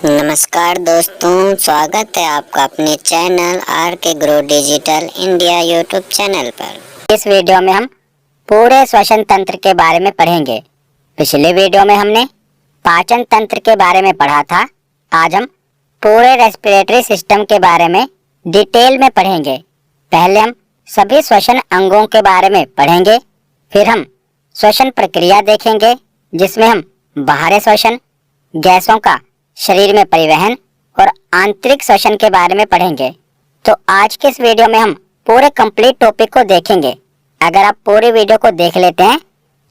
नमस्कार दोस्तों, स्वागत है आपका अपने चैनल आर के grow digital India YouTube channel पर। इस वीडियो में हम पूरे श्वसन तंत्र के बारे में पढ़ेंगे। पिछले वीडियो में हमने पाचन तंत्र के बारे में पढ़ा था। आज हम पूरे रेस्पिरेटरी सिस्टम के बारे में डिटेल में पढ़ेंगे। पहले हम सभी श्वसन अंगों के बारे में पढ़ेंगे, फिर हम श्वसन प्रक्रिया देखेंगे जिसमें हम बाहरी श्वसन, गैसों का शरीर में परिवहन और आंतरिक श्वसन के बारे में पढ़ेंगे। तो आज के इस वीडियो में हम पूरे कंप्लीट टॉपिक को देखेंगे। अगर आप पूरे वीडियो को देख लेते हैं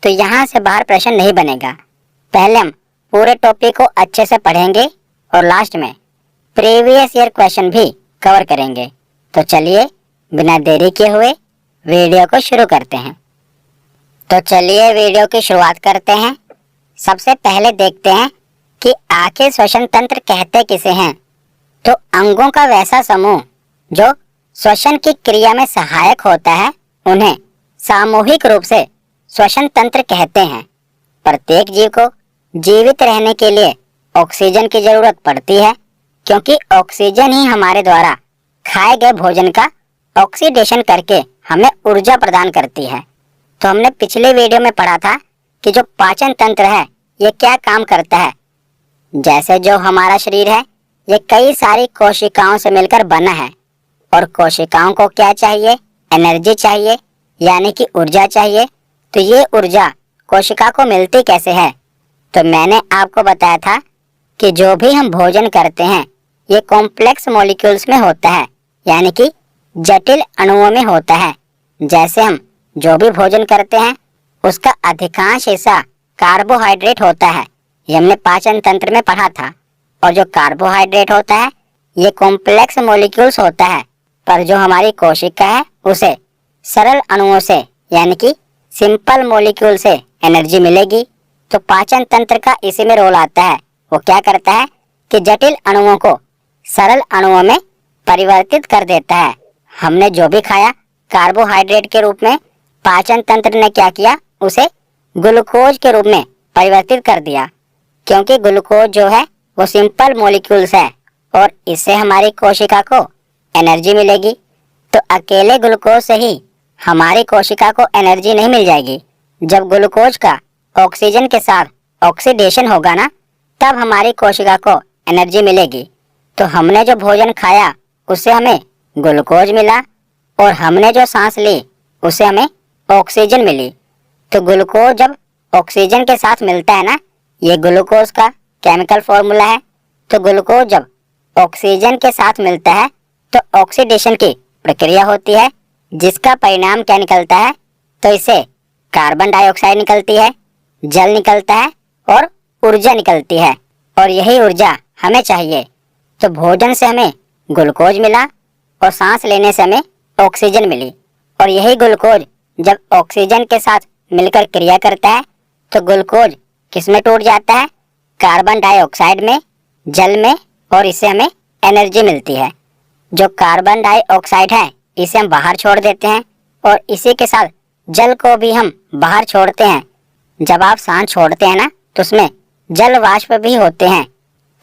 तो यहाँ से बाहर प्रश्न नहीं बनेगा। पहले हम पूरे टॉपिक को अच्छे से पढ़ेंगे और लास्ट में प्रीवियस ईयर क्वेश्चन भी कवर करेंगे। तो चलिए बिना देरी किए हुए वीडियो को शुरू करते हैं। तो चलिए वीडियो की शुरुआत करते हैं। सबसे पहले देखते हैं कि आखिर श्वसन तंत्र कहते किसे हैं। तो अंगों का वैसा समूह जो श्वसन की क्रिया में सहायक होता है उन्हें सामूहिक रूप से श्वसन तंत्र कहते हैं। प्रत्येक जीव को जीवित रहने के लिए ऑक्सीजन की जरूरत पड़ती है, क्योंकि ऑक्सीजन ही हमारे द्वारा खाए गए भोजन का ऑक्सीडेशन करके हमें ऊर्जा प्रदान करती है। तो हमने पिछले वीडियो में पढ़ा था कि जो पाचन तंत्र है ये क्या काम करता है। जैसे जो हमारा शरीर है ये कई सारी कोशिकाओं से मिलकर बना है, और कोशिकाओं को क्या चाहिए? एनर्जी चाहिए, यानी कि ऊर्जा चाहिए। तो ये ऊर्जा कोशिका को मिलती कैसे है? तो मैंने आपको बताया था कि जो भी हम भोजन करते हैं ये कॉम्प्लेक्स मॉलिक्यूल्स में होता है, यानी कि जटिल अणुओं में होता है। जैसे हम जो भी भोजन करते हैं उसका अधिकांश हिस्सा कार्बोहाइड्रेट होता है। ये हमने पाचन तंत्र में पढ़ा था। और जो कार्बोहाइड्रेट होता है ये कॉम्प्लेक्स मॉलिक्यूल्स होता है, पर जो हमारी कोशिका है उसे सरल अणुओं से यानी कि सिंपल मॉलिक्यूल से एनर्जी मिलेगी। तो पाचन तंत्र का इसी में रोल आता है। वो क्या करता है कि जटिल अणुओं को सरल अणुओं में परिवर्तित कर देता है। हमने जो भी खाया कार्बोहाइड्रेट के रूप में, पाचन तंत्र ने क्या किया? उसे ग्लूकोज के रूप में परिवर्तित कर दिया, क्योंकि ग्लूकोज जो है वो सिंपल मॉलिक्यूल्स है और इससे हमारी कोशिका को एनर्जी मिलेगी। तो अकेले ग्लूकोज से ही हमारी कोशिका को एनर्जी नहीं मिल जाएगी। जब ग्लूकोज का ऑक्सीजन के साथ ऑक्सीडेशन होगा ना, तब हमारी कोशिका को एनर्जी मिलेगी। तो हमने जो भोजन खाया उससे हमें ग्लूकोज मिला, और हमने जो सांस ली उससे हमें ऑक्सीजन मिली। तो ग्लूकोज जब ऑक्सीजन के साथ मिलता है ना, ये ग्लूकोज का केमिकल फॉर्मूला है। तो ग्लूकोज जब ऑक्सीजन के साथ मिलता है तो ऑक्सीडेशन की प्रक्रिया होती है, जिसका परिणाम क्या निकलता है? तो इससे कार्बन डाइऑक्साइड निकलती है, जल निकलता है और ऊर्जा निकलती है, और यही ऊर्जा हमें चाहिए। तो भोजन से हमें ग्लूकोज मिला और सांस लेने से हमें ऑक्सीजन मिली, और यही ग्लूकोज जब ऑक्सीजन के साथ मिलकर क्रिया करता है तो ग्लूकोज किसमें टूट जाता है? कार्बन डाइऑक्साइड में, जल में, और इससे हमें एनर्जी मिलती है। जो कार्बन डाइऑक्साइड है इसे हम बाहर छोड़ देते हैं, और इसी के साथ जल को भी हम बाहर छोड़ते हैं। जब आप सांस छोड़ते हैं ना तो उसमें जल वाष्प भी होते हैं।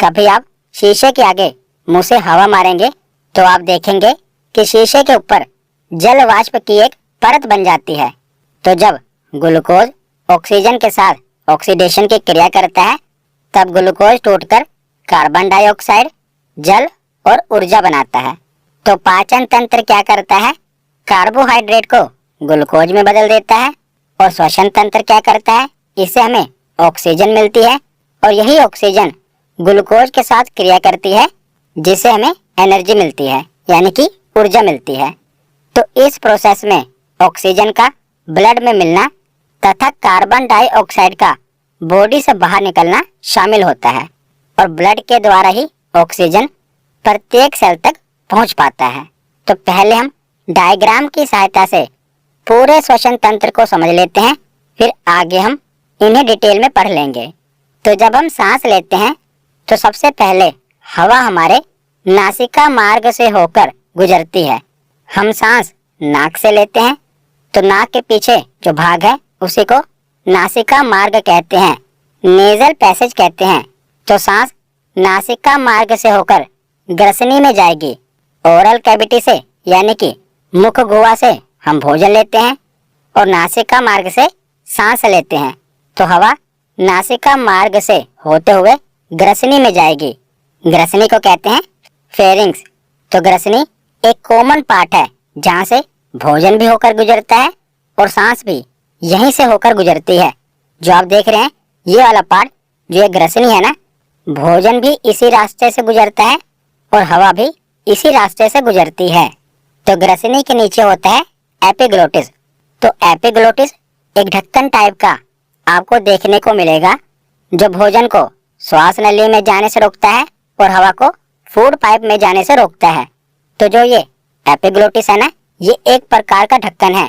कभी आप शीशे के आगे मुंह से हवा मारेंगे तो आप देखेंगे कि शीशे के ऊपर जल वाष्प की एक परत बन जाती है। तो जब ग्लूकोज ऑक्सीजन के साथ ऑक्सीडेशन की क्रिया करता है तब ग्लूकोज टूटकर कार्बन डाइऑक्साइड, जल और ऊर्जा बनाता है। तो पाचन तंत्र क्या करता है? कार्बोहाइड्रेट को ग्लूकोज में बदल देता है। और श्वसन तंत्र क्या करता है? इससे हमें ऑक्सीजन मिलती है, और यही ऑक्सीजन ग्लूकोज के साथ क्रिया करती है, जिससे हमें एनर्जी मिलती है, यानी कि ऊर्जा मिलती है। तो इस प्रोसेस में ऑक्सीजन का ब्लड में मिलना तथा कार्बन डाइऑक्साइड का बॉडी से बाहर निकलना शामिल होता है, और ब्लड के द्वारा ही ऑक्सीजन प्रत्येक सेल तक पहुंच पाता है। तो पहले हम डायग्राम की सहायता से पूरे श्वसन तंत्र को समझ लेते हैं, फिर आगे हम इन्हें डिटेल में पढ़ लेंगे। तो जब हम सांस लेते हैं तो सबसे पहले हवा हमारे नासिका मार्ग से होकर गुजरती है। हम सांस नाक से लेते हैं, तो नाक के पीछे जो भाग है उसी को नासिका मार्ग कहते हैं, नेजल पैसेज कहते हैं। तो सांस नासिका मार्ग से होकर ग्रसनी में जाएगी। ओरल कैविटी से यानी कि मुख गुहा से हम भोजन लेते हैं और नासिका मार्ग से सांस लेते हैं। तो हवा नासिका मार्ग से होते हुए ग्रसनी में जाएगी। ग्रसनी को कहते हैं फेरिंग्स। तो ग्रसनी एक कॉमन पार्ट है जहाँ से भोजन भी होकर गुजरता है और सांस भी यहीं से होकर गुजरती है। जो आप देख रहे हैं ये वाला पार्ट, जो ये ग्रसनी है ना, भोजन भी इसी रास्ते से गुजरता है और हवा भी इसी रास्ते से गुजरती है। तो ग्रसनी के नीचे होता है एपिग्लोटिस। तो एपिग्लोटिस एक ढक्कन टाइप का आपको देखने को मिलेगा जो भोजन को श्वास नली में जाने से रोकता है और हवा को फूड पाइप में जाने से रोकता है। तो जो ये एपिग्लोटिस है ना, ये एक प्रकार का ढक्कन है।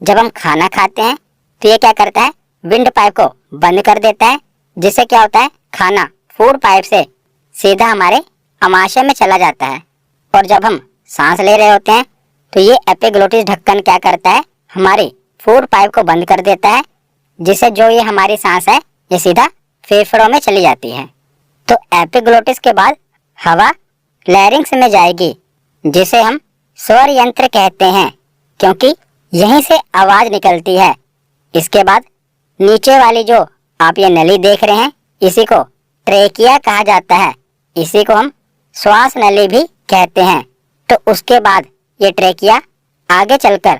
जब हम खाना खाते हैं तो ये क्या करता है, विंड पाइप को बंद कर देता है, जिससे क्या होता है, खाना फूड पाइप से सीधा हमारे आमाशय में चला जाता है। और जब हम सांस ले रहे होते हैं तो ये एपिग्लोटिस ढक्कन क्या करता है, हमारी फूड पाइप को बंद कर देता है, जिससे जो ये हमारी सांस है ये सीधा फेफड़ों में चली जाती है। तो एपिग्लोटिस के बाद हवा लैरिंक्स में जाएगी, जिसे हम स्वर यंत्र कहते हैं, क्योंकि यहीं से आवाज निकलती है। इसके बाद नीचे वाली जो आप ये नली देख रहे हैं, इसी को ट्रेकिया कहा जाता है। इसी को हम श्वास नली भी कहते हैं। तो उसके बाद ये ट्रेकिया आगे चलकर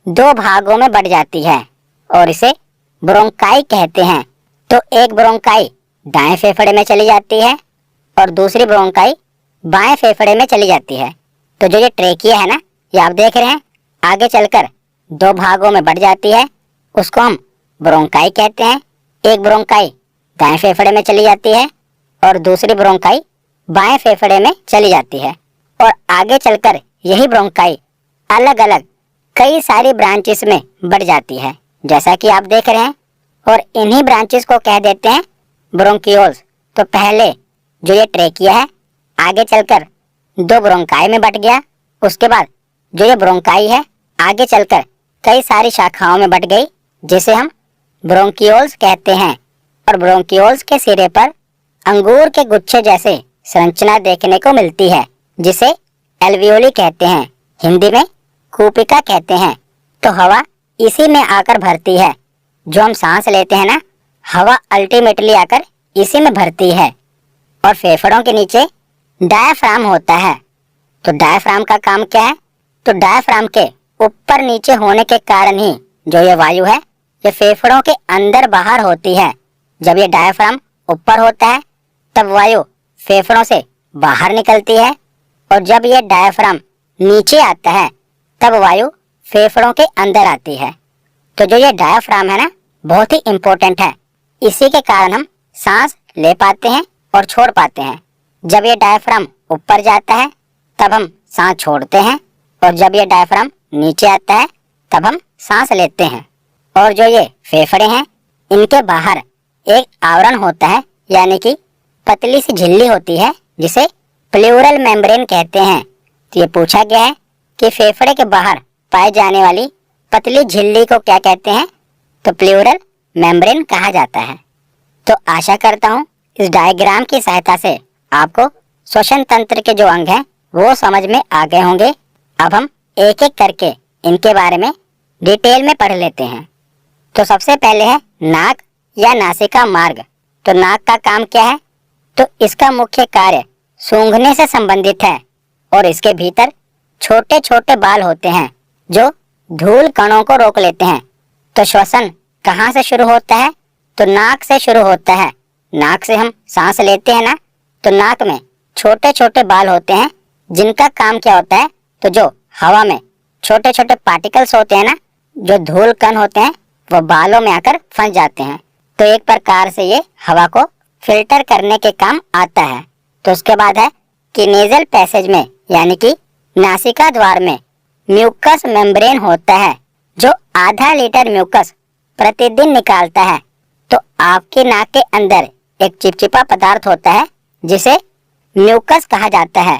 दो भागों में बढ़ जाती है और इसे ब्रोंकाई कहते हैं। तो एक ब्रोंकाई दाएं फेफड़े में चली जाती है और दूसरी ब्रोंकाई बाएं फेफड़े में चली जाती है। तो जो ये ट्रेकिया है ना, ये आप देख रहे हैं आगे चलकर दो भागों में बढ़ जाती है, उसको हम ब्रोंकाई कहते हैं। एक ब्रोंकाई दाएं फेफड़े में चली जाती है और दूसरी ब्रोंकाई बाएं फेफड़े में चली जाती है। और आगे चलकर यही ब्रोंकाई अलग अलग कई सारी ब्रांचेस में बढ़ जाती है, जैसा कि आप देख रहे हैं। और इन्हीं ब्रांचेस को कह देते हैं ब्रोंकियोल्स। तो पहले जो ये ट्रेकिया है आगे चलकर दो ब्रोंकाई में बट गया, उसके बाद जो ये ब्रोंकाई है आगे चलकर कई सारी शाखाओं में बट गई, जिसे हम ब्रोंकियोल्स कहते हैं। और ब्रोंकियोल्स के सिरे पर अंगूर के गुच्छे जैसे संरचना देखने को मिलती है, जिसे एल्वियोली कहते हैं, हिंदी में कूपिका कहते हैं। तो हवा इसी में आकर भरती है। जो हम सांस लेते हैं ना, हवा अल्टीमेटली आकर इसी में भरती है। और फेफड़ों के नीचे डायाफ्राम होता है। तो डायाफ्राम का काम क्या है, तो डायाफ्राम के ऊपर नीचे होने के कारण ही जो ये वायु है ये फेफड़ों के अंदर बाहर होती है। जब ये डायाफ्राम ऊपर होता है तब वायु फेफड़ों से बाहर निकलती है, और जब ये डायाफ्राम नीचे आता है तब वायु फेफड़ों के अंदर आती है। तो जो ये डायाफ्राम है ना, बहुत ही इम्पोर्टेंट है। इसी के कारण हम सांस ले पाते हैं और छोड़ पाते हैं। जब ये डायाफ्राम ऊपर जाता है तब हम सांस छोड़ते हैं, और जब ये डायाफ्राम नीचे आता है तब हम सांस लेते हैं। और जो ये फेफड़े हैं इनके बाहर एक आवरण होता है, यानी कि पतली सी झिल्ली होती है, जिसे प्लूरल मेम्ब्रेन कहते हैं। तो ये पूछा गया है कि फेफड़े के बाहर पाए जाने वाली पतली झिल्ली को क्या कहते हैं, तो प्लूरल मेम्ब्रेन कहा जाता है। तो आशा करता हूँ इस डायग्राम की सहायता से आपको श्वसन तंत्र के जो अंग हैं वो समझ में आ गए होंगे। अब हम एक एक करके इनके बारे में डिटेल में पढ़ लेते हैं। तो सबसे पहले है नाक या नासिका मार्ग। तो नाक का काम क्या है, तो इसका मुख्य कार्य सूंघने से संबंधित है, और इसके भीतर छोटे छोटे बाल होते हैं जो धूल कणों को रोक लेते हैं। तो श्वसन कहाँ से शुरू होता है, तो नाक से शुरू होता है। नाक से हम सांस लेते हैं ना, तो नाक में छोटे छोटे बाल होते हैं जिनका काम क्या होता है, तो जो हवा में छोटे छोटे पार्टिकल्स होते हैं ना, जो धूल कण होते हैं, वो बालों में आकर फंस जाते हैं। तो एक प्रकार से ये हवा को फिल्टर करने के काम आता है। तो उसके बाद है कि नेजल पैसेज में यानी कि नासिका द्वार में म्यूकस मेम्ब्रेन होता है, जो आधा लीटर म्यूकस प्रतिदिन निकालता है। तो आपकी नाक के अंदर एक चिपचिपा पदार्थ होता है जिसे म्यूकस कहा जाता है।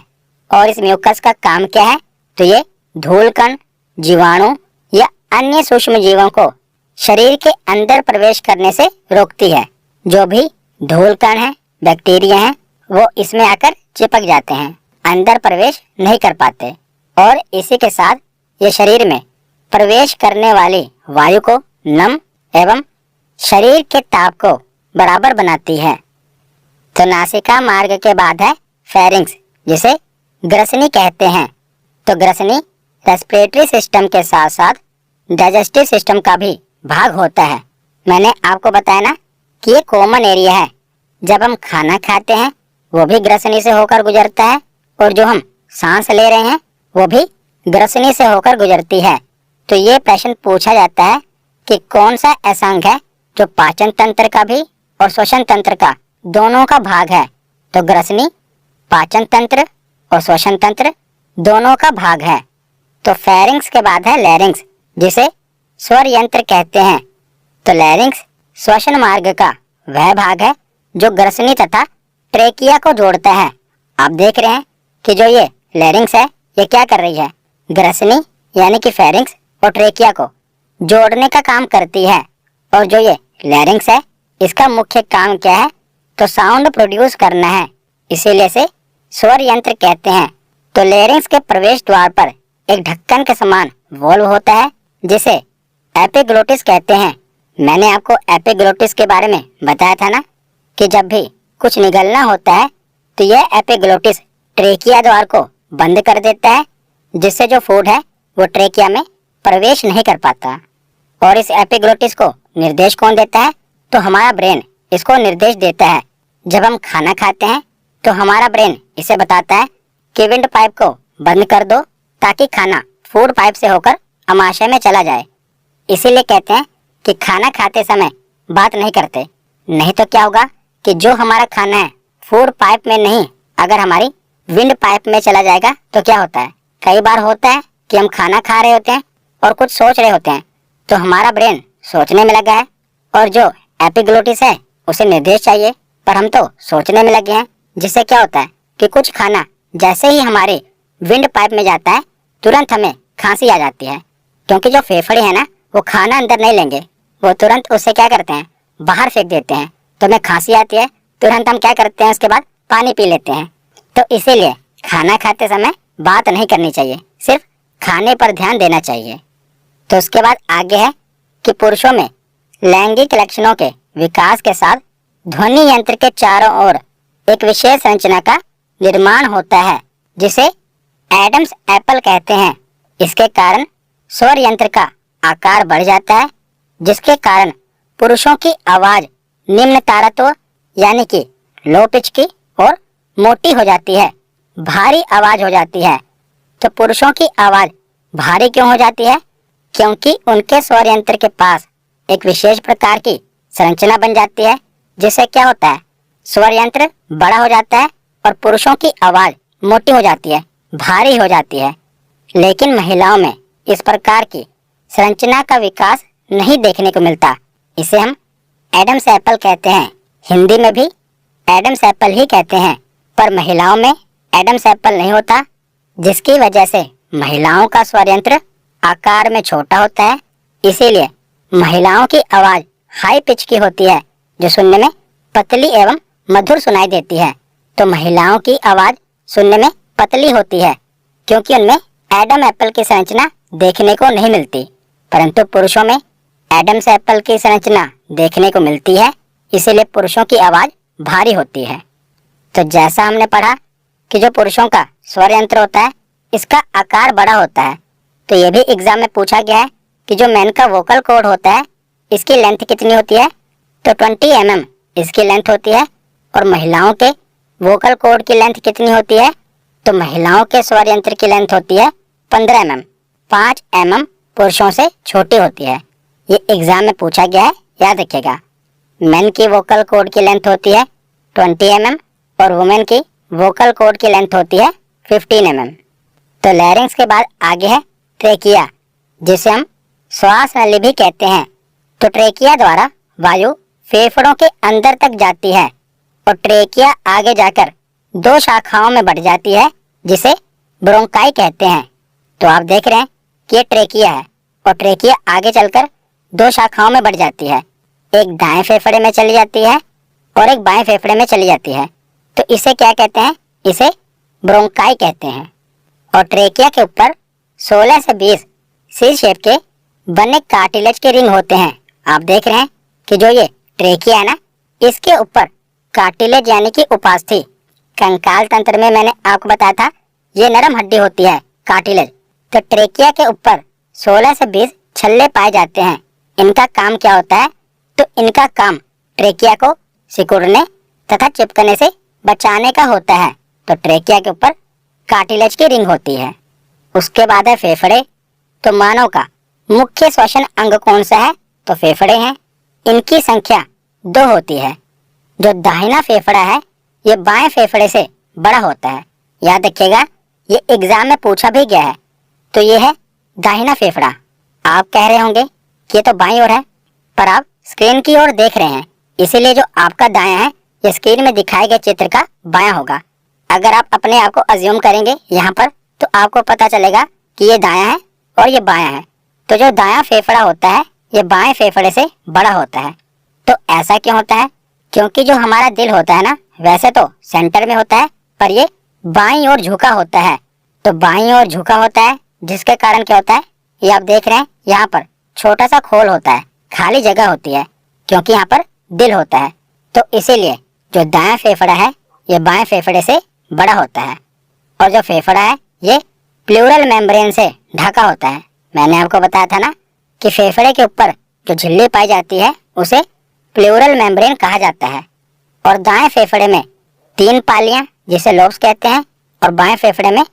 और इस म्यूकस का काम क्या है, तो ये धूल कण, जीवाणु या अन्य सूक्ष्म जीवों को शरीर के अंदर प्रवेश करने से रोकती है। जो भी धूल कण है, बैक्टीरिया हैं, वो इसमें आकर चिपक जाते हैं, अंदर प्रवेश नहीं कर पाते और इसी के साथ ये शरीर में प्रवेश करने वाली वायु को नम एवं शरीर के ताप को बराबर बनाती है। तो नासिका मार्ग के बाद है फेरिंग्स, जिसे ग्रसनी कहते हैं। तो ग्रसनी रेस्पिरेटरी सिस्टम के साथ साथ डाइजेस्टिव सिस्टम का भी भाग होता है। मैंने आपको बताया ना कि ये कॉमन एरिया है। जब हम खाना खाते हैं वो भी ग्रसनी से होकर गुजरता है और जो हम सांस ले रहे हैं वो भी ग्रसनी से होकर गुजरती है। तो ये प्रश्न पूछा जाता है कि कौन सा ऐसा अंग है जो पाचन तंत्र का भी और श्वसन तंत्र का दोनों का भाग है। तो ग्रसनी पाचन तंत्र और श्वसन तंत्र दोनों का भाग है। तो फेरिंग्स के बाद है लैरिंग्स, जिसे स्वर यंत्र कहते हैं। तो लैरिंग्स श्वसन मार्ग का वह भाग है जो ग्रसनी तथा ट्रेकिया को जोड़ता है। आप देख रहे हैं कि जो ये लैरिंग्स है ये क्या कर रही है, ग्रसनी यानी कि फेरिंग्स और ट्रेकिया को जोड़ने का काम करती है। और जो ये लैरिंग्स है इसका मुख्य काम क्या है, तो साउंड प्रोड्यूस करना है, इसीलिए इसे स्वर यंत्र कहते हैं। तो लैरिंग्स के प्रवेश द्वार पर एक ढक्कन के समान वॉल्व होता है जिसे एपिग्लोटिस कहते हैं। मैंने आपको एपिग्लोटिस के बारे में बताया था ना कि जब भी कुछ निगलना होता है तो यह एपिग्लोटिस ट्रेकिया द्वार को बंद कर देता है, जिससे जो फूड है वो ट्रेकिया में प्रवेश नहीं कर पाता। और इस एपिग्लोटिस को निर्देश कौन देता है, तो हमारा ब्रेन इसको निर्देश देता है। जब हम खाना खाते हैं तो हमारा ब्रेन इसे बताता है कि विंड पाइप को बंद कर दो ताकि खाना फूड पाइप से होकर अमाशय में चला जाए। इसीलिए कहते हैं कि खाना खाते समय बात नहीं करते, नहीं तो क्या होगा कि जो हमारा खाना है फूड पाइप में नहीं, अगर हमारी विंड पाइप में चला जाएगा तो क्या होता है, कई बार होता है कि हम खाना खा रहे होते हैं और कुछ सोच रहे होते हैं तो हमारा ब्रेन सोचने में लगा है और जो एपिग्लोटिस है उसे निर्देश चाहिए, पर हम तो सोचने में लगे हैं, जिससे क्या होता है कि कुछ खाना जैसे ही हमारे विंड पाइप में जाता है तुरंत हमें खांसी आ जाती है, क्योंकि जो फेफड़े हैं ना वो खाना अंदर नहीं लेंगे, वो तुरंत उसे क्या करते हैं, बाहर फेंक देते हैं। तो हमें खांसी आती है, तुरंत हम क्या करते हैं, उसके बाद पानी पी लेते हैं। तो इसीलिए खाना खाते समय बात नहीं करनी चाहिए, सिर्फ खाने पर ध्यान देना चाहिए। तो उसके बाद आगे है कि पुरुषों में लैंगिक लक्षणों के विकास के साथ ध्वनि यंत्र के चारों ओर एक विशेष संरचना का निर्माण होता है, जिसे एडम्स एप्पल कहते हैं। इसके कारण स्वर यंत्र का आकार बढ़ जाता है, जिसके कारण पुरुषों की आवाज निम्न तारत्व यानी कि लो पिच की और मोटी हो जाती है, भारी आवाज हो जाती है। तो पुरुषों की आवाज भारी क्यों हो जाती है, क्योंकि उनके स्वर यंत्र के पास एक विशेष प्रकार की संरचना बन जाती है, जिससे क्या होता है, स्वर यंत्र बड़ा हो जाता है और पुरुषों की आवाज मोटी हो जाती है, भारी हो जाती है। लेकिन महिलाओं में इस प्रकार की संरचना का विकास नहीं देखने को मिलता, इसे हम एडम्स एप्पल कहते हैं। हिंदी में भी एडम्स एप्पल ही कहते हैं, पर महिलाओं में एडम्स एप्पल नहीं होता, जिसकी वजह से महिलाओं का स्वर यंत्र आकार में छोटा होता है। इसीलिए महिलाओं की आवाज हाई पिच की होती है, जो सुनने में पतली एवं मधुर सुनाई देती है। तो महिलाओं की आवाज सुनने में पतली होती है क्योंकि उनमें एडम एप्पल की संरचना देखने को नहीं मिलती, परंतु पुरुषों में एडम्स एप्पल की संरचना देखने को मिलती है, इसीलिए पुरुषों की आवाज भारी होती है। तो जैसा हमने पढ़ा कि जो पुरुषों का स्वर यंत्र होता है इसका आकार बड़ा होता है, तो ये भी एग्जाम में पूछा गया है कि जो मैन का वोकल कॉर्ड होता है इसकी लेंथ कितनी होती है, तो 20 mm इसकी लेंथ होती है। और महिलाओं के वोकल कॉर्ड की लेंथ कितनी होती है, तो महिलाओं के स्वर यंत्र की लेंथ होती है 15 mm, 5 mm पुरुषों से छोटी होती है। ये एग्जाम में पूछा गया है, याद रखिएगा। मेन की वोकल कॉर्ड की लेंथ होती है 20 mm और वुमेन की वोकल कॉर्ड की लेंथ होती है 15 mm। तो लैरिंग्स के बाद आगे है ट्रेकिया, जिसे हम श्वास नली भी कहते हैं। तो ट्रेकिया द्वारा वायु फेफड़ों के अंदर तक जाती है और ट्रेकिया आगे जाकर 2 शाखाओं में बढ़ जाती है, जिसे ब्रोंकाई कहते हैं। तो आप देख रहे हैं कि ये ट्रेकिया है और ट्रेकिया आगे चलकर 2 शाखाओं में बढ़ जाती है, एक दाएं फेफड़े में चली जाती है और एक बाएं फेफड़े में चली जाती है। तो इसे क्या कहते हैं? इसे ब्रोंकाई कहते हैं। और ट्रेकिया के ऊपर 16 से 20 सी शेप के बने कार्टिलेज के रिंग होते हैं। आप देख रहे हैं कि जो ये ट्रेकिया है ना, इसके ऊपर कार्टिलेज यानी कि उपास्थि, कंकाल तंत्र में मैंने आपको बताया था ये नरम हड्डी होती है कार्टिलेज। तो ट्रेकिया के ऊपर 16 से 20 छल्ले पाए जाते हैं। इनका काम क्या होता है? तो इनका काम ट्रेकिया को सिकुड़ने तथा चिपकने से बचाने का होता है। तो ट्रेकिया के ऊपर कार्टिलेज की रिंग होती है। उसके बाद है फेफड़े। तो मानव का मुख्य श्वसन अंग कौन सा है? तो फेफड़े हैं। इनकी संख्या 2 होती है। जो दाहिना फेफड़ा है ये बाएं फेफड़े से बड़ा होता है। याद रखिएगा, ये एग्जाम में पूछा भी गया है। तो ये है दाहिना फेफड़ा। आप कह रहे होंगे कि ये तो बाईं ओर है, पर आप स्क्रीन की ओर देख रहे हैं, इसीलिए जो आपका दायां है ये स्क्रीन में दिखाए गए चित्र का बायां होगा। अगर आप अपने आप को अज्यूम करेंगे यहाँ पर, तो आपको पता चलेगा कि ये दायां है और ये बायां है। तो जो दायां फेफड़ा होता है ये बाएं फेफड़े से बड़ा होता है। तो ऐसा क्यों होता है? क्योंकि जो हमारा दिल होता है ना, वैसे तो सेंटर में होता है, पर ये बाईं ओर झुका होता है। तो बाईं ओर झुका होता है, जिसके कारण क्या होता है, ये आप देख रहे हैं यहाँ पर छोटा सा खोल होता है, खाली जगह होती है, क्योंकि यहाँ पर दिल होता है। तो इसीलिए जो दायां फेफड़ा है ये बाएं फेफड़े से बड़ा होता है। और जो फेफड़ा है ये प्लूरल मेम्ब्रेन से ढका होता है। मैंने आपको बताया था ना कि फेफड़े के ऊपर जो झिल्ली पाई जाती है उसे प्लूरल मेम्ब्रेन कहा जाता है। और दाएं फेफड़े में 3 पालियां जिसे लोब्स कहते हैं, और बाएं फेफड़े में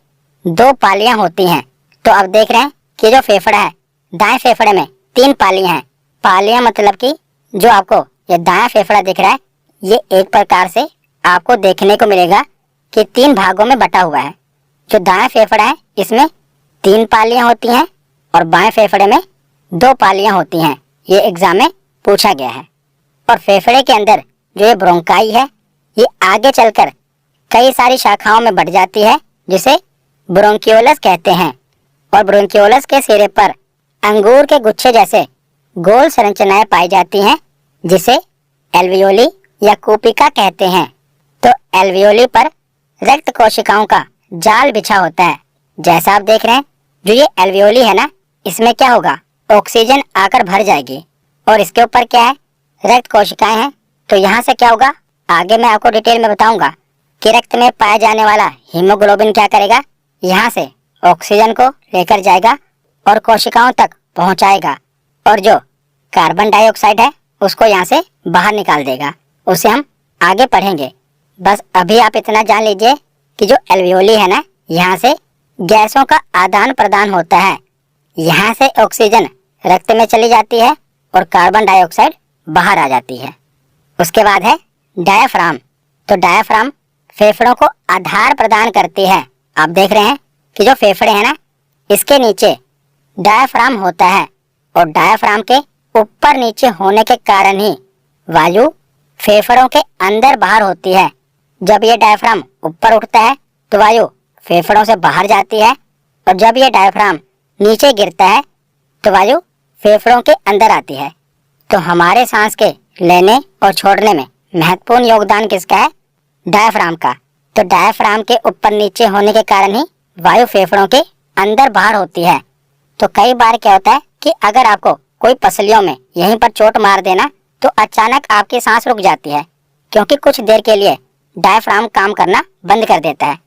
2 पालियां होती हैं। तो आप देख रहे हैं कि जो फेफड़ा है दाएं फेफड़े में 3 पालियां हैं। पालियां मतलब कि जो आपको ये दायां फेफड़ा दिख रहा है ये एक प्रकार से आपको देखने को मिलेगा कि 3 भागों में बटा हुआ है। जो दायां फेफड़ा है इसमें 3 पालियां होती हैं और बाएं फेफड़े में 2 पालियां होती हैं। ये एग्जाम में पूछा गया है। और फेफड़े के अंदर जो ये ब्रोंकाई है ये आगे चलकर कई सारी शाखाओं में बढ़ जाती है, जिसे ब्रोंकियोलस कहते हैं। और ब्रोंकियोलस के सिरे पर अंगूर के गुच्छे जैसे गोल संरचनाएं पाई जाती हैं, जिसे एल्वियोली या कूपिका कहते हैं। तो एल्वियोली पर रक्त कोशिकाओं का जाल बिछा होता है। जैसा आप देख रहे हैं, जो ये एल्वियोली है ना, इसमें क्या होगा, ऑक्सीजन आकर भर जाएगी। और इसके ऊपर क्या है, रक्त कोशिकाएं हैं। तो यहाँ से क्या होगा, आगे मैं आपको डिटेल में बताऊंगा कि रक्त में पाया जाने वाला हीमोग्लोबिन क्या करेगा, यहाँ से ऑक्सीजन को लेकर जाएगा और कोशिकाओं तक पहुँचाएगा। और जो कार्बन डाइऑक्साइड है उसको यहाँ से बाहर निकाल देगा। उसे हम आगे पढ़ेंगे। बस अभी आप इतना जान लीजिए कि जो एल्वियोली है ना, यहाँ से गैसों का आदान प्रदान होता है। यहाँ से ऑक्सीजन रक्त में चली जाती है और कार्बन डाइऑक्साइड बाहर आ जाती है। उसके बाद है डायाफ्राम। तो डायाफ्राम फेफड़ों को आधार प्रदान करती है। आप देख रहे हैं कि जो फेफड़े हैं ना, इसके नीचे डायाफ्राम होता है। और डायाफ्राम के ऊपर नीचे होने के कारण ही वायु फेफड़ों के अंदर बाहर होती है। जब ये डायाफ्राम ऊपर उठता है तो वायु फेफड़ों से बाहर जाती है, और जब ये डायाफ्राम नीचे गिरता है तो वायु फेफड़ों के अंदर आती है। तो हमारे सांस के लेने और छोड़ने में महत्वपूर्ण योगदान किसका है, डायाफ्राम का। तो डायाफ्राम के ऊपर नीचे होने के कारण ही वायु फेफड़ों के अंदर बाहर होती है। तो कई बार क्या होता है कि अगर आपको कोई पसलियों में यहीं पर चोट मार देना तो अचानक आपकी सांस रुक जाती है, क्योंकि कुछ देर के लिए डायाफ्राम काम करना बंद कर देता है।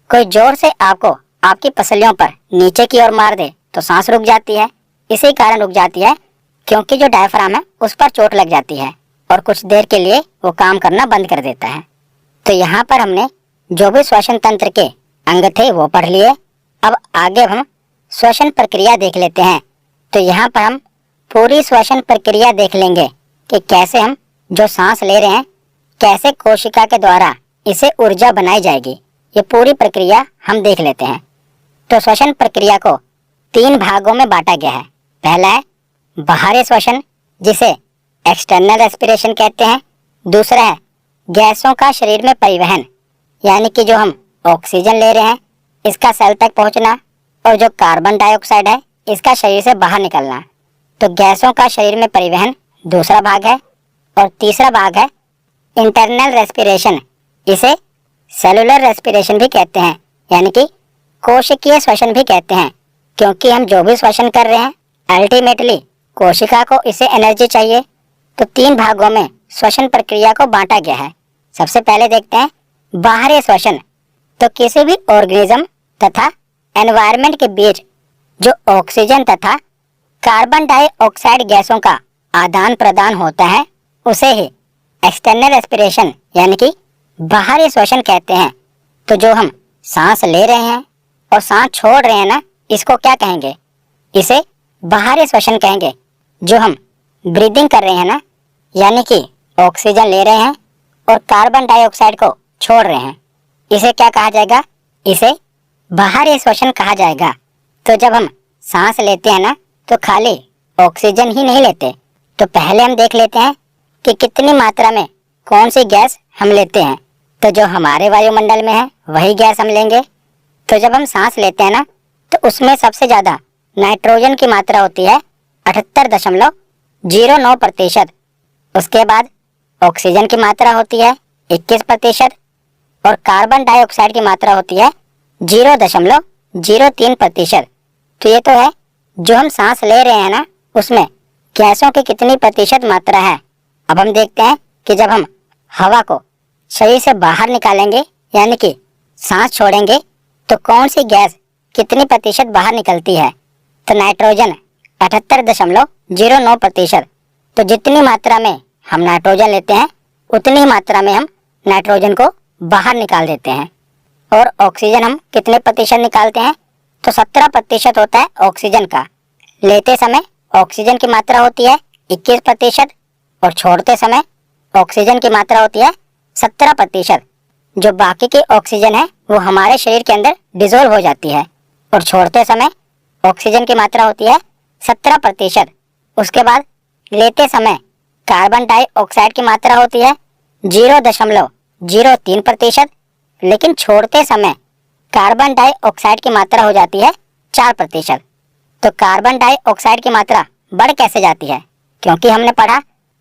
कोई जोर से आपको आपकी पसलियों पर नीचे की ओर मार दे तो सांस रुक जाती है। इसी कारण रुक जाती है क्योंकि जो डायाफ्राम है उस पर चोट लग जाती है और कुछ देर के लिए वो काम करना बंद कर देता है। तो यहाँ पर हमने जो भी श्वसन तंत्र के अंग थे वो पढ़ लिए। अब आगे हम श्वसन प्रक्रिया देख लेते हैं। तो यहाँ पर हम पूरी श्वसन प्रक्रिया देख लेंगे कि कैसे हम जो सांस ले रहे हैं कैसे कोशिका के द्वारा इसे ऊर्जा बनाई जाएगी। ये पूरी प्रक्रिया हम देख लेते हैं। तो श्वसन प्रक्रिया को 3 भागों में बांटा गया है। पहला है बाहरी श्वसन, जिसे एक्सटर्नल रेस्पिरेशन कहते हैं। दूसरा है गैसों का शरीर में परिवहन, यानी कि जो हम ऑक्सीजन ले रहे हैं इसका सेल तक पहुंचना, और जो कार्बन डाइऑक्साइड है इसका शरीर से बाहर निकलना। तो गैसों का शरीर में परिवहन दूसरा भाग है। और तीसरा भाग है इंटरनल रेस्पिरेशन, इसे सेलुलर रेस्पिरेशन भी कहते हैं, यानी कि कोशिकीय श्वसन भी कहते हैं, क्योंकि हम जो भी श्वसन कर रहे हैं अल्टीमेटली कोशिका को इसे एनर्जी चाहिए। तो 3 भागों में श्वसन प्रक्रिया को बांटा गया है। सबसे पहले देखते हैं बाहरी श्वसन। तो किसी भी ऑर्गेनिज्म तथा एनवायरनमेंट के बीच जो ऑक्सीजन तथा कार्बन डाइऑक्साइड गैसों का आदान प्रदान होता है उसे ही एक्सटर्नल रेस्पिरेशन यानी कि बाहरी श्वसन कहते हैं। तो जो हम सांस ले रहे हैं और सांस छोड़ रहे हैं ना, इसको क्या कहेंगे? इसे बाहरी श्वसन कहेंगे। जो हम ब्रीदिंग कर रहे हैं ना, यानी कि ऑक्सीजन ले रहे हैं और कार्बन डाइऑक्साइड को छोड़ रहे हैं, इसे क्या कहा जाएगा? इसे बाहरी श्वसन कहा जाएगा। तो जब हम सांस लेते हैं ना, तो खाली ऑक्सीजन ही नहीं लेते। तो पहले हम देख लेते हैं कि कितनी मात्रा में कौन सी गैस हम लेते हैं। तो जो हमारे वायुमंडल में है वही गैस हम लेंगे। तो जब हम सांस लेते हैं ना, तो उसमें सबसे ज़्यादा नाइट्रोजन की मात्रा होती है 78.09%। उसके बाद ऑक्सीजन की मात्रा होती है 21% और कार्बन डाइऑक्साइड की मात्रा होती है 0.03%। तो ये तो है जो हम सांस ले रहे हैं ना, उसमें गैसों की कितनी प्रतिशत मात्रा है। अब हम देखते हैं कि जब हम हवा को शरीर से बाहर निकालेंगे यानी कि सांस छोड़ेंगे, तो कौन सी गैस कितनी प्रतिशत बाहर निकलती है? तो नाइट्रोजन 78.09%। तो जितनी मात्रा में हम नाइट्रोजन लेते हैं उतनी मात्रा में हम नाइट्रोजन को बाहर निकाल देते हैं। और ऑक्सीजन हम कितने प्रतिशत निकालते हैं? तो 17% होता है ऑक्सीजन का। लेते समय ऑक्सीजन की मात्रा होती है 21% और छोड़ते समय ऑक्सीजन की मात्रा होती है 17%। जो बाकी की ऑक्सीजन है वो हमारे शरीर के अंदर डिसॉल्व हो जाती है और छोड़ते समय ऑक्सीजन की मात्रा होती है 17%। उसके बाद लेते समय कार्बन डाइऑक्साइड की मात्रा होती है 0.03%, लेकिन छोड़ते समय कार्बन डाइऑक्साइड की मात्रा हो जाती है 4%। तो कार्बन डाइऑक्साइड की मात्रा बढ़ कैसे जाती है? क्योंकि हमने पढ़ा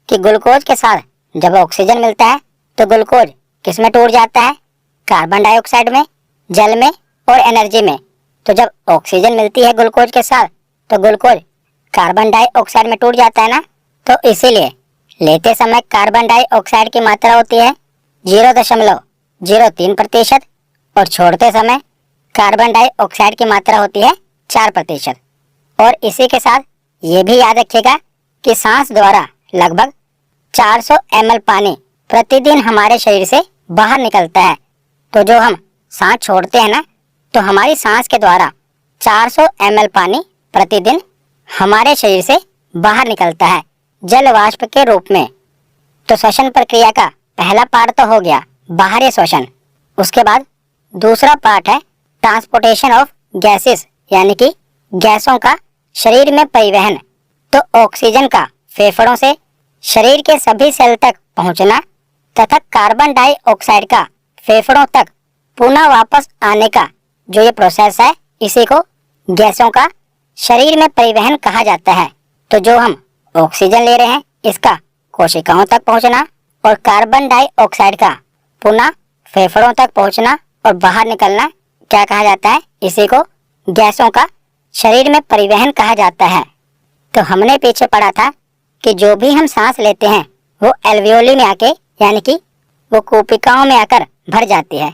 कि ग्लूकोज के साथ जब ऑक्सीजन मिलता है तो ग्लूकोज किस में टूट जाता है? कार्बन डाइऑक्साइड में, जल में और एनर्जी में। तो जब ऑक्सीजन मिलती है ग्लूकोज के साथ तो ग्लूकोज कार्बन डाइऑक्साइड में टूट जाता है ना। तो इसीलिए लेते समय कार्बन डाइऑक्साइड की मात्रा होती है 0.03% और छोड़ते समय कार्बन डाइऑक्साइड की मात्रा होती है 4%। और इसी के साथ ये भी याद रखिएगा कि सांस द्वारा लगभग 400 ml पानी प्रतिदिन हमारे शरीर से बाहर निकलता है। तो जो हम सांस छोड़ते हैं ना, तो हमारी सांस के द्वारा 400 ml पानी प्रतिदिन हमारे शरीर से बाहर निकलता है जल वाष्प के रूप में। तो श्वसन प्रक्रिया का पहला पार्ट तो हो गया बाहरी श्वसन। उसके बाद दूसरा पार्ट है ट्रांसपोर्टेशन ऑफ गैसेस, यानी कि गैसों का शरीर में परिवहन। तो ऑक्सीजन का फेफड़ों से शरीर के सभी सेल तक पहुंचना तथा कार्बन डाइऑक्साइड का फेफड़ों तक पुनः वापस आने का जो ये प्रोसेस है, इसी को गैसों का शरीर में परिवहन कहा जाता है। तो जो हम ऑक्सीजन ले रहे हैं इसका कोशिकाओं तक पहुंचना और कार्बन डाइऑक्साइड का पुनः फेफड़ों तक पहुंचना और बाहर निकलना क्या कहा जाता है? इसी को गैसों का शरीर में परिवहन कहा जाता है। तो हमने पीछे पढ़ा था कि जो भी हम सांस लेते हैं वो एल्वियोली में आके यानी कि वो कूपिकाओं में आकर भर जाती है।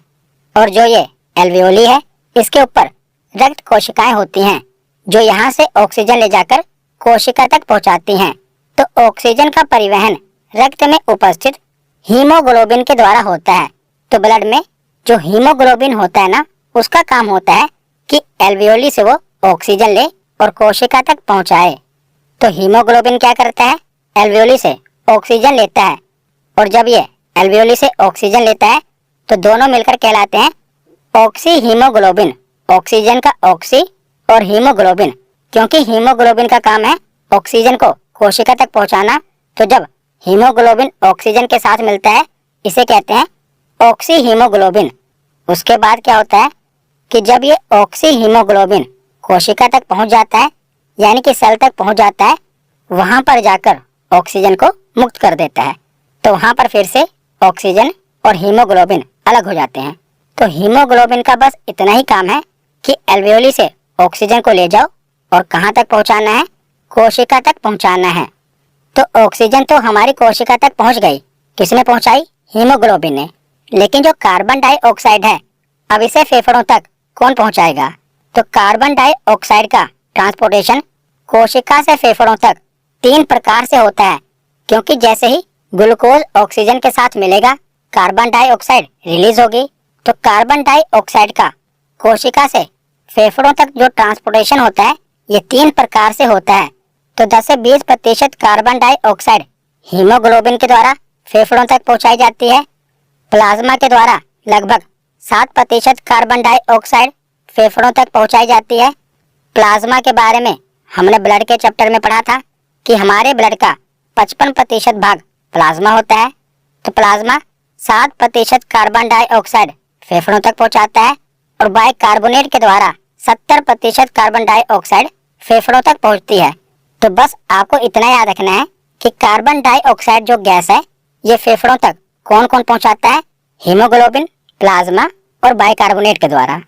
और जो ये एल्वियोली है इसके ऊपर रक्त कोशिकाएं होती हैं जो यहाँ से ऑक्सीजन ले जाकर कोशिका तक पहुँचाती हैं। तो ऑक्सीजन का परिवहन रक्त में उपस्थित हीमोग्लोबिन के द्वारा होता है। तो ब्लड में जो हीमोग्लोबिन होता है ना, उसका काम होता है कि एल्वियोली से वो ऑक्सीजन ले और कोशिका तक पहुँचाए। तो हीमोग्लोबिन क्या करता है? एल्वियोली से ऑक्सीजन लेता है और जब ये एल्वियोली से ऑक्सीजन लेता है तो दोनों मिलकर कहलाते हैं ऑक्सी हीमोग्लोबिन। ऑक्सीजन का ऑक्सी और हीमोग्लोबिन, क्योंकि हीमोग्लोबिन का काम है ऑक्सीजन को कोशिका तक पहुंचाना। तो जब हीमोग्लोबिन ऑक्सीजन के साथ मिलता है इसे कहते हैं ऑक्सी हीमोग्लोबिन। उसके बाद क्या होता है कि जब ये ऑक्सी हीमोग्लोबिन कोशिका तक पहुंच जाता है यानी कि सेल तक पहुंच जाता है, वहां पर जाकर ऑक्सीजन को मुक्त कर देता है। तो वहां पर फिर से ऑक्सीजन और हीमोग्लोबिन अलग हो जाते हैं। तो हीमोग्लोबिन का बस इतना ही काम है कि एल्वेओली से ऑक्सीजन को ले जाओ और कहाँ तक पहुँचाना है, कोशिका तक पहुँचाना है। तो ऑक्सीजन तो हमारी कोशिका तक पहुँच गई, किसने पहुँचाई? हीमोग्लोबिन ने। लेकिन जो कार्बन डाइऑक्साइड है, अब इसे फेफड़ों तक कौन पहुँचाएगा? तो कार्बन डाइऑक्साइड का ट्रांसपोर्टेशन कोशिका से फेफड़ों तक 3 प्रकार से होता है, क्योंकि जैसे ही ग्लूकोज ऑक्सीजन के साथ मिलेगा, कार्बन डाइऑक्साइड रिलीज होगी। तो कार्बन डाइऑक्साइड का कोशिका से फेफड़ों तक जो ट्रांसपोर्टेशन होता है, ये 3 प्रकार से होता है। तो 10 से 20% कार्बन डाइऑक्साइड हीमोग्लोबिन के द्वारा फेफड़ों तक पहुंचाई जाती है। प्लाज्मा के द्वारा लगभग 7% कार्बन डाइऑक्साइड फेफड़ों तक पहुंचाई जाती है। प्लाज्मा के बारे में हमने ब्लड के चैप्टर में पढ़ा था कि हमारे ब्लड का 55% भाग प्लाज्मा होता है। तो प्लाज्मा 7% कार्बन डाइऑक्साइड फेफड़ों तक पहुंचाता है और बाइकार्बोनेट के द्वारा 70% कार्बन डाइऑक्साइड फेफड़ों तक पहुंचती है। तो बस आपको इतना याद रखना है कि कार्बन डाइऑक्साइड जो गैस है, ये फेफड़ों तक कौन कौन पहुंचाता है? हीमोग्लोबिन, प्लाज्मा और बाइकार्बोनेट के द्वारा।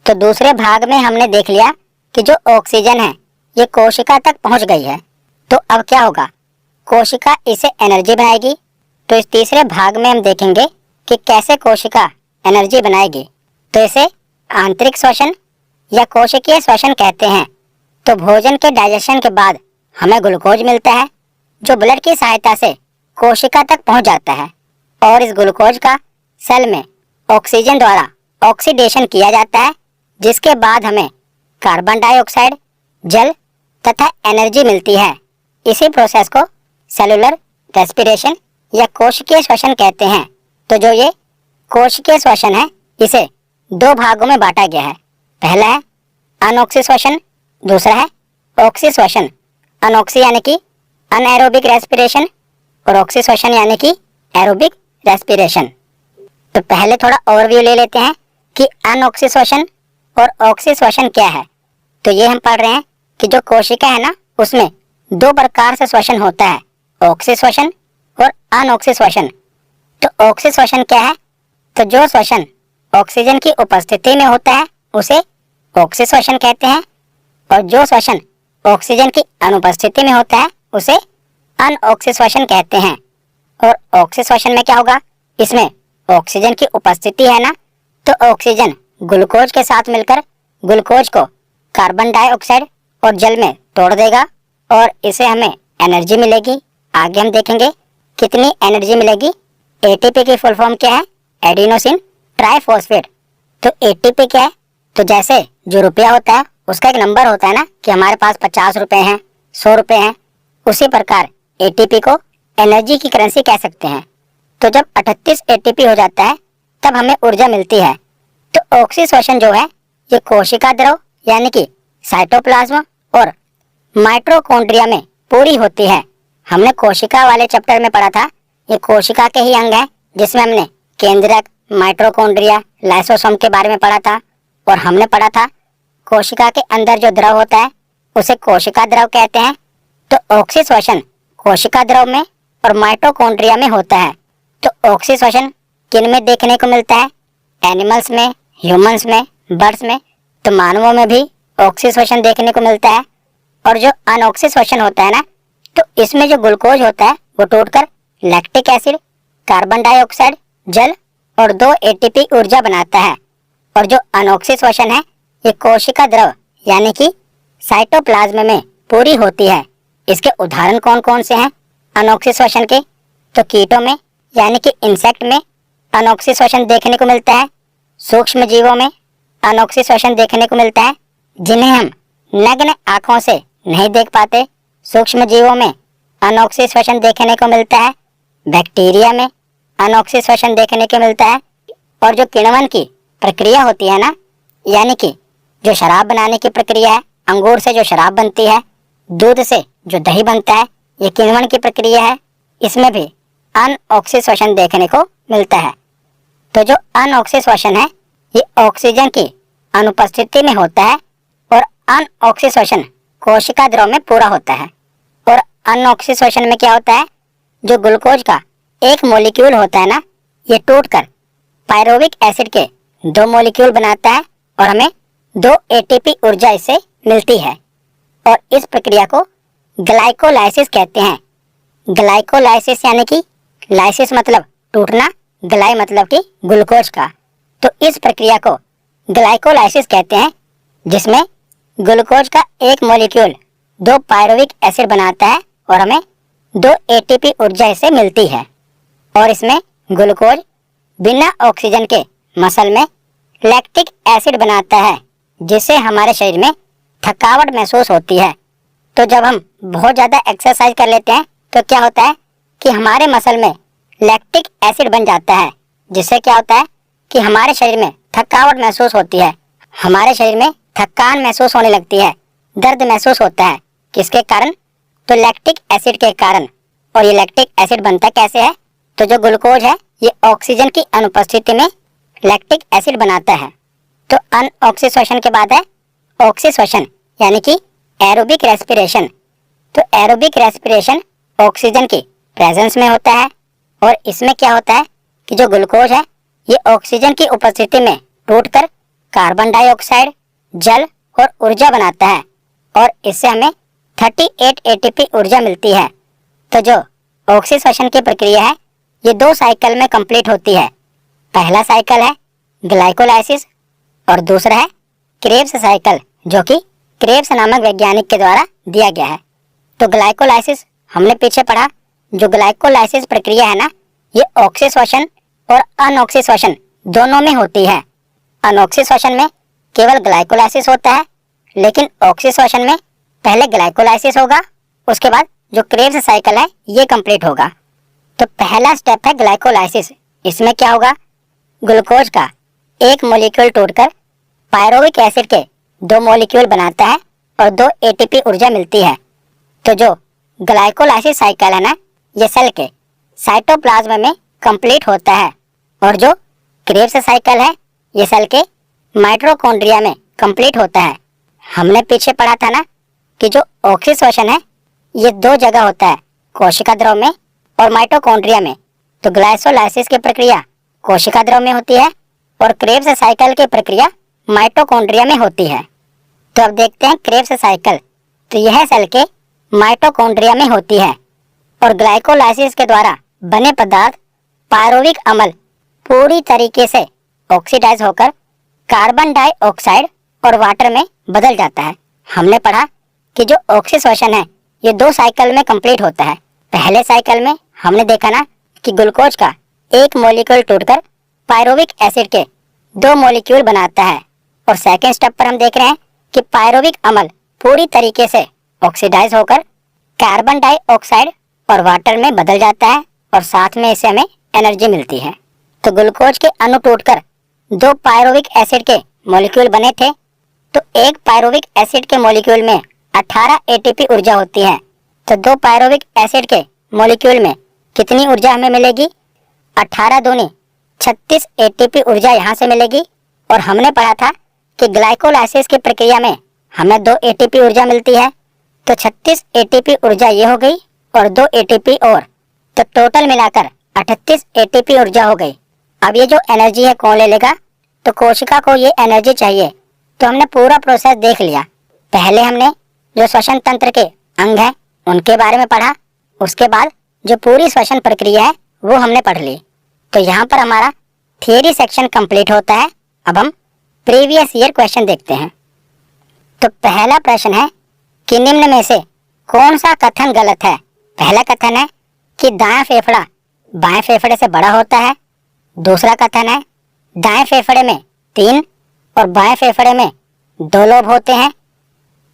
तो दूसरे भाग में हमने देख लिया कि जो ऑक्सीजन है, ये कोशिका तक पहुंच गई है। तो अब क्या होगा? कोशिका इसे एनर्जी बनाएगी। तो इस तीसरे भाग में हम देखेंगे कि कैसे कोशिका एनर्जी बनाएगी। तो इसे आंतरिक श्वसन या कोशिकीय श्वसन कहते हैं। तो भोजन के डाइजेशन के बाद हमें ग्लूकोज मिलता है, जो ब्लड की सहायता से कोशिका तक पहुंच जाता है और इस ग्लूकोज का सेल में ऑक्सीजन द्वारा ऑक्सीडेशन किया जाता है, जिसके बाद हमें कार्बन डाइऑक्साइड, जल तथा एनर्जी मिलती है। इसी प्रोसेस को सेलुलर रेस्पिरेशन या कोशिकीय श्वसन कहते हैं। तो जो ये कोशिकीय श्वसन है, इसे 2 भागों में बांटा गया है। पहला है अनऑक्सी श्वसन, दूसरा है ऑक्सी श्वसन। अनऑक्सी यानी कि अनएरोबिक रेस्पिरेशन और ऑक्सी श्वसन यानी कि एरोबिक रेस्पिरेशन। तो पहले थोड़ा ओवरव्यू ले लेते हैं कि अनऑक्सी श्वसन और ऑक्सी श्वसन क्या है। तो ये हम पढ़ रहे हैं कि जो कोशिका है ना, उसमें 2 प्रकार से श्वसन होता है, ऑक्सी श्वसन और अनऑक्सी श्वसन। तो ऑक्सी श्वसन क्या है? तो जो श्वसन ऑक्सीजन की उपस्थिति में होता है, उसे ऑक्सी श्वसन कहते हैं, और जो श्वसन ऑक्सीजन की अनुपस्थिति में होता है, उसे अनऑक्सी श्वसन कहते हैं। और ऑक्सी श्वसन में क्या होगा? इसमें ऑक्सीजन की उपस्थिति है ना, तो ऑक्सीजन ग्लूकोज के साथ मिलकर ग्लूकोज को कार्बन डाइऑक्साइड और जल में तोड़ देगा और इससे हमें एनर्जी मिलेगी। आगे हम देखेंगे कितनी एनर्जी मिलेगी। एटीपी की फुल फॉर्म क्या है? Adenosine triphosphate. तो एटीपी क्या है? तो जैसे जो रुपया होता है, उसका एक नंबर होता है ना कि हमारे पास 50 रुपए हैं, 100 रुपए हैं, उसी प्रकार एटीपी को एनर्जी की करेंसी कह सकते हैं। तो जब 38 एटीपी हो जाता है, तब हमें ऊर्जा मिलती है। तो ऑक्सी श्वसन जो है, ये कोशिका द्रव यानी कि साइटोप्लाज्म और माइटोकॉन्ड्रिया में पूरी होती है। हमने कोशिका वाले चैप्टर में पढ़ा था, ये कोशिका के ही अंग है, जिसमें हमने केंद्रक, माइटोकॉन्ड्रिया, लाइसोसोम के बारे में पढ़ा था। और हमने पढ़ा था कोशिका के अंदर जो द्रव होता है, उसे कोशिका द्रव कहते हैं। तो ऑक्सी श्वसन कोशिका द्रव में और माइटोकॉन्ड्रिया में होता है। तो ऑक्सी श्वसन किन में देखने को मिलता है? एनिमल्स में, ह्यूमंस में, बर्ड्स में। तो मानवों में भी ऑक्सी श्वसन देखने को मिलता है। और जो अनऑक्सी श्वसन होता है ना, तो इसमें जो ग्लूकोज होता है, वो टूटकर लैक्टिक एसिड, कार्बन डाइऑक्साइड, जल और 2 एटीपी ऊर्जा बनाता है। और जो अनऑक्सी श्वसन है, ये कोशिका द्रव यानी कि साइटोप्लाज्म में पूरी होती है। इसके उदाहरण कौन कौन से हैं अनऑक्सी श्वसन के? तो कीटों में यानी कि इंसेक्ट में अनऑक्सी श्वसन देखने को मिलता है। सूक्ष्म जीवों में अनऑक्सी श्वसन देखने को मिलता है, जिन्हें हम नग्न आंखों से नहीं देख पाते। सूक्ष्म जीवों में अनऑक्सी श्वसन देखने को मिलता है। बैक्टीरिया में अनऑक्सी श्वसन देखने को मिलता है। और जो किण्वन की प्रक्रिया होती है ना, यानी कि जो शराब बनाने की प्रक्रिया है, अंगूर से जो शराब बनती है, दूध से जो दही बनता है, ये किण्वन की प्रक्रिया है। इसमें भी अनऑक्सी श्वसन देखने को मिलता है। तो जो अनऑक्सी श्वसन है, ये ऑक्सीजन की अनुपस्थिति में होता है और अनऑक्सी श्वसन कोशिका द्रव में पूरा होता है। और अनऑक्सी श्वसन में क्या होता है? जो ग्लूकोज का एक मॉलिक्यूल होता है ना, ये टूटकर पायरुविक एसिड के दो मॉलिक्यूल बनाता है और हमें 2 एटीपी ऊर्जा इससे मिलती है और इस प्रक्रिया को ग्लाइकोलाइसिस कहते हैं। ग्लाइकोलाइसिस यानी कि लाइसिस मतलब टूटना, ग्लाई मतलब कि ग्लूकोज का। तो इस प्रक्रिया को ग्लाइकोलाइसिस कहते हैं, जिसमें ग्लूकोज का एक मॉलिक्यूल 2 पायरुविक एसिड बनाता है और हमें 2 एटीपी ऊर्जा इससे मिलती है। और इसमें ग्लूकोज बिना ऑक्सीजन के मसल में लैक्टिक एसिड बनाता है, जिससे हमारे शरीर में थकावट महसूस होती है। तो जब हम बहुत ज़्यादा एक्सरसाइज कर लेते हैं तो क्या होता है कि हमारे मसल में लैक्टिक एसिड बन जाता है, जिससे क्या होता है कि हमारे शरीर में थकावट महसूस होती है, हमारे शरीर में थकान महसूस होने लगती है, दर्द महसूस होता है। किसके कारण? तो लैक्टिक एसिड के कारण। और ये लैक्टिक एसिड बनता कैसे है? तो जो ग्लूकोज है ये ऑक्सीजन की अनुपस्थिति में लैक्टिक एसिड बनाता है। तो अनऑक्सीश्वसन के बाद है ऑक्सीश्वसन यानी कि एरोबिक रेस्पिरेशन। तो एरोबिक रेस्पिरेशन ऑक्सीजन की प्रेजेंस में होता है और इसमें क्या होता है कि जो ग्लूकोज है ये ऑक्सीजन की उपस्थिति में टूटकर कार्बन डाइऑक्साइड, जल और ऊर्जा बनाता है और इससे हमें 38 एटीपी ऊर्जा मिलती है। तो जो ऑक्सीश्वसन की प्रक्रिया है ये 2 साइकिल में कंप्लीट होती है। पहला साइकिल है ग्लाइकोलाइसिस और दूसरा है क्रेब्स साइकिल, जो कि क्रेब्स नामक वैज्ञानिक के द्वारा दिया गया है। तो ग्लाइकोलाइसिस हमने पीछे पढ़ा। जो ग्लाइकोलाइसिस प्रक्रिया है ना, ये ऑक्सीश्वसन और अनऑक्सीश्वसन दोनों में होती है। अनऑक्सीश्वसन में केवल ग्लाइकोलाइसिस होता है, लेकिन ऑक्सीश्वसन में पहले ग्लाइकोलाइसिस होगा, उसके बाद जो क्रेब्स साइकिल है ये कंप्लीट होगा। तो पहला स्टेप है ग्लाइकोलाइसिस। इसमें क्या होगा? ग्लूकोज का एक मॉलिक्यूल टूटकर पायरुविक एसिड के 2 मॉलिक्यूल बनाता है और 2 एटीपी ऊर्जा मिलती है। तो जो ग्लाइकोलाइसिस साइकिल है ना, ये सेल के साइटोप्लाज्म में कंप्लीट होता है और जो क्रेब्स साइकिल है ये सेल के माइटोकॉन्ड्रिया में कंप्लीट होता है। हमने पीछे पढ़ा था ना कि जो ऑक्सीश्वसन है ये 2 जगह होता है, कोशिका द्रव में और माइटोकॉन्ड्रिया में। तो ग्लाइकोलाइसिस की प्रक्रिया कोशिका द्रव में होती है और क्रेब्स साइकिल की प्रक्रिया माइटोकॉन्ड्रिया में होती है। तो अब देखते हैं क्रेब्स साइकिल। तो यह सेल के माइटोकॉन्ड्रिया में होती है और ग्लाइकोलाइसिस के द्वारा बने पदार्थ पायरुविक अम्ल पूरी तरीके से ऑक्सीडाइज होकर कार्बन डाइऑक्साइड और वाटर में बदल जाता है। हमने पढ़ा कि जो ऑक्सीश्वसन है ये 2 साइकिल में कंप्लीट होता है। पहले साइकिल में हमने देखा ना कि ग्लूकोज का एक मॉलिक्यूल टूटकर पायरुविक एसिड के 2 मॉलिक्यूल बनाता है और सेकेंड स्टेप पर हम देख रहे हैं कि पायरुविक अम्ल पूरी तरीके से ऑक्सीडाइज होकर कार्बन डाइऑक्साइड और वाटर में बदल जाता है और साथ में इससे हमें एनर्जी मिलती है। तो ग्लूकोज के अणु टूटकर 2 पायरुविक एसिड के मॉलिक्यूल बने थे। तो एक पायरुविक एसिड के मॉलिक्यूल में 18 एटीपी ऊर्जा होती है। तो 2 पायरुविक एसिड के मॉलिक्यूल में कितनी ऊर्जा हमें मिलेगी? 18 दूनी 36 एटीपी ऊर्जा यहाँ से मिलेगी। और हमने पढ़ा था कि ग्लाइकोलाइसिस की प्रक्रिया में हमें 2 एटीपी ऊर्जा मिलती है। तो 36 एटीपी ऊर्जा ये हो गई और 2 एटीपी और, तो टोटल मिलाकर 38 एटीपी ऊर्जा हो गई। अब ये जो एनर्जी है कौन ले लेगा? तो कोशिका को ये एनर्जी चाहिए। तो हमने पूरा प्रोसेस देख लिया। पहले हमने जो श्वसन तंत्र के अंग हैं उनके बारे में पढ़ा, उसके बाद जो पूरी श्वसन प्रक्रिया है वो हमने पढ़ ली। तो यहाँ पर हमारा थियरी सेक्शन कंप्लीट होता है। अब हम प्रीवियस ईयर क्वेश्चन देखते हैं। तो पहला प्रश्न है कि निम्न में से कौन सा कथन गलत है? पहला कथन है कि दायां फेफड़ा बाएं फेफड़े से बड़ा होता है। दूसरा कथन है दाएं फेफड़े में 3 और बाएं फेफड़े में 2 लोब होते हैं।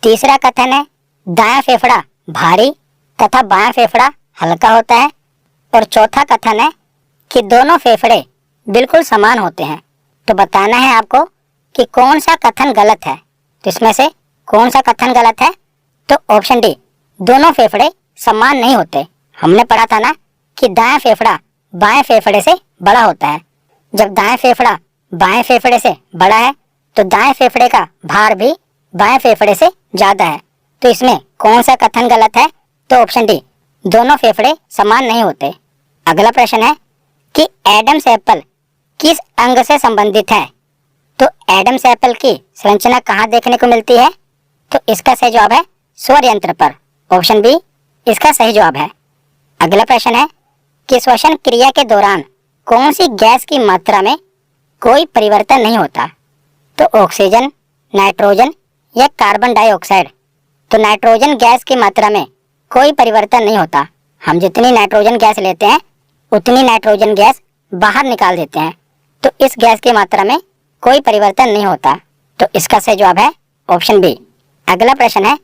तीसरा कथन है दायां फेफड़ा भारी तथा बायां फेफड़ा हल्का होता है। और चौथा कथन है कि दोनों फेफड़े बिल्कुल समान होते हैं। तो बताना है आपको कि कौन सा कथन गलत है। तो इसमें से कौन सा कथन गलत है? तो ऑप्शन डी, दोनों फेफड़े समान नहीं होते। हमने पढ़ा था ना कि दायां फेफड़ा बाएं फेफड़े से बड़ा होता है। जब दाएं फेफड़ा बाएं फेफड़े से बड़ा है तो दाएं फेफड़े का भार भी बाएं फेफड़े से ज्यादा है। तो इसमें कौन सा कथन गलत है? तो ऑप्शन डी, दोनों फेफड़े समान नहीं होते। अगला प्रश्न है कि एडम्स एप्पल किस अंग से संबंधित है? तो एडम्स एप्पल की संरचना कहाँ देखने को मिलती है? तो इसका सही जवाब है सौर यंत्र पर। ऑप्शन बी इसका सही जवाब है। अगला प्रश्न है कि श्वसन क्रिया के दौरान कौन सी गैस की मात्रा में कोई परिवर्तन नहीं होता? तो ऑक्सीजन, नाइट्रोजन या कार्बन डाइऑक्साइड। तो नाइट्रोजन गैस की मात्रा में कोई परिवर्तन नहीं होता। हम जितनी नाइट्रोजन गैस लेते हैं उतनी नाइट्रोजन गैस बाहर निकाल देते हैं। तो इस गैस की मात्रा में कोई परिवर्तन नहीं होता। तो इसका सही जवाब है ऑप्शन बी। अगला प्रश्न है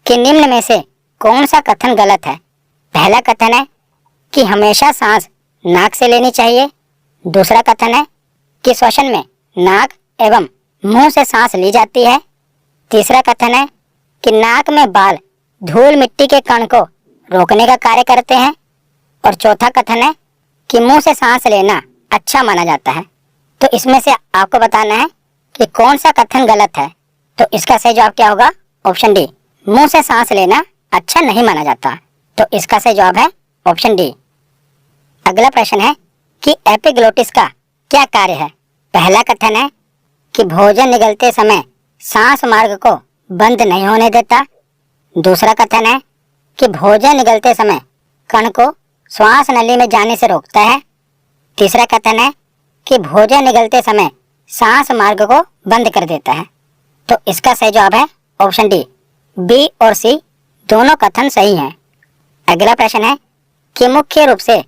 कि निम्न में से कौन सा कथन गलत है? पहला कथन है कि हमेशा सांस नाक से लेनी चाहिए। दूसरा कथन है कि श्वसन में नाक एवं मुंह से सांस ली जाती है। तीसरा कथन है कि नाक में बाल धूल मिट्टी के कण को रोकने का कार्य करते हैं। और चौथा कथन है कि मुंह से सांस लेना अच्छा माना जाता है। तो इसमें से आपको बताना है कि कौन सा कथन गलत है। तो इसका सही जवाब क्या होगा? ऑप्शन डी, मुंह से सांस लेना अच्छा नहीं माना जाता। तो इसका सही जवाब है ऑप्शन डी। अगला प्रश्न है कि एपिग्लोटिस का क्या कार्य है? पहला कथन है कि भोजन निगलते समय सांस मार्ग को बंद नहीं होने देता। दूसरा कथन है कि भोजन निगलते समय कण को श्वास नली में जाने से रोकता है। तीसरा कथन है कि भोजन निगलते समय सांस मार्ग को बंद कर देता है। तो इसका सही जवाब है ऑप्शन डी। बी और सी दोनों कथन सही हैं। अगला प्रश्न है कि मुख्य रूप से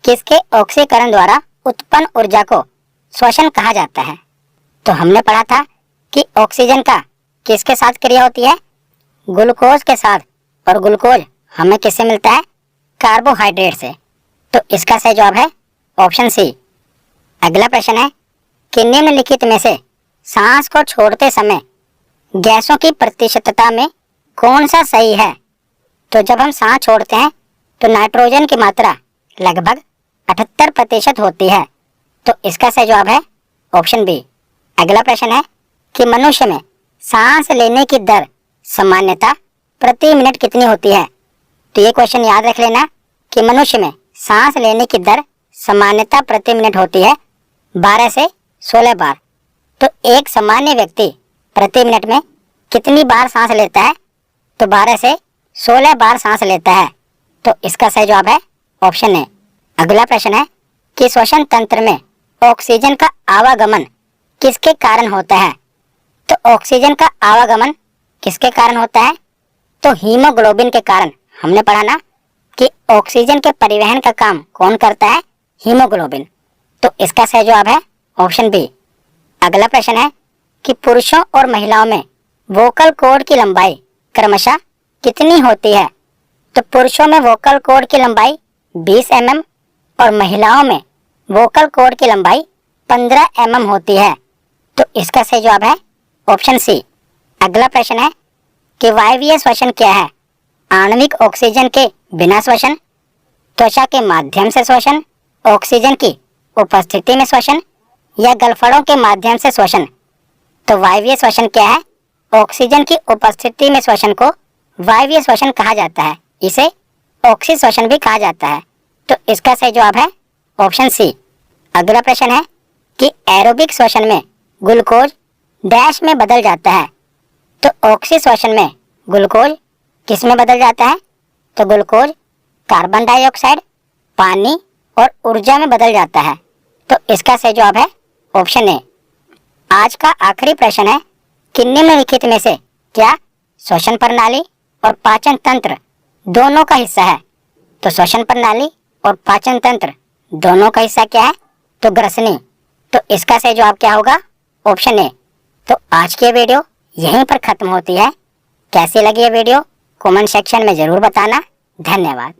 किसके ऑक्सीकरण द्वारा उत्पन्न ऊर्जा को श्वसन कहा जाता है? तो हमने पढ़ा था कि ऑक्सीजन का किसके साथ क्रिया होती है? ग्लूकोज के साथ। और ग्लूकोज हमें किससे मिलता है? कार्बोहाइड्रेट से। तो इसका सही जवाब है ऑप्शन सी। अगला प्रश्न है कि निम्नलिखित में से सांस को छोड़ते समय गैसों की प्रतिशतता में कौन सा सही है? तो जब हम सांस छोड़ते हैं तो नाइट्रोजन की मात्रा लगभग 78% होती है। तो इसका सही जवाब है ऑप्शन बी। अगला प्रश्न है कि मनुष्य में सांस लेने की दर सामान्यतः प्रति मिनट कितनी होती है? तो ये क्वेश्चन याद रख लेना कि मनुष्य में सांस लेने की दर सामान्यतः प्रति मिनट होती है 12 से 16 बार। तो एक सामान्य व्यक्ति प्रति मिनट में कितनी बार सांस लेता है? तो 12 से 16 बार सांस लेता है। तो इसका सही जवाब है ऑप्शन ए। अगला प्रश्न है कि श्वसन तंत्र में ऑक्सीजन का आवागमन किसके कारण होता है? तो ऑक्सीजन का आवागमन किसके कारण होता है? तो हीमोग्लोबिन के कारण। हमने पढ़ा ना कि ऑक्सीजन के परिवहन का काम कौन करता है? हीमोग्लोबिन। तो इसका सही जवाब है ऑप्शन बी। अगला प्रश्न है कि पुरुषों और महिलाओं में वोकल कॉर्ड की लंबाई क्रमशः कितनी होती है? तो पुरुषों में वोकल कॉर्ड की लंबाई 20 mm और महिलाओं में वोकल कॉर्ड की लंबाई 15 mm होती है। तो इसका सही जवाब है ऑप्शन सी। अगला प्रश्न है कि वायवीय श्वसन क्या है? आणविक ऑक्सीजन के बिना श्वसन, त्वचा के माध्यम से श्वसन, ऑक्सीजन की उपस्थिति में श्वसन या गलफड़ों के माध्यम से श्वसन। तो वायवीय श्वसन क्या है? ऑक्सीजन की उपस्थिति में श्वसन को वायवीय श्वसन कहा जाता है। इसे ऑक्सी श्वसन भी कहा जाता है। तो इसका सही जवाब है ऑप्शन सी। अगला प्रश्न है कि एरोबिक श्वसन में ग्लूकोज डैश में बदल जाता है। तो ऑक्सी श्वसन में ग्लूकोज किस में बदल जाता है? तो ग्लूकोज कार्बन डाइऑक्साइड, पानी और ऊर्जा में बदल जाता है। तो इसका सही जवाब है ऑप्शन ए। आज का आखिरी प्रश्न है कि निम्नलिखित में से क्या श्वसन प्रणाली और पाचन तंत्र दोनों का हिस्सा है? तो श्वसन प्रणाली और पाचन तंत्र दोनों का हिस्सा क्या है? तो ग्रसनी। तो इसका सही जवाब क्या होगा? Option A. तो आज की वीडियो यहीं पर खत्म होती है। कैसी लगी ये वीडियो कमेंट सेक्शन में जरूर बताना। धन्यवाद।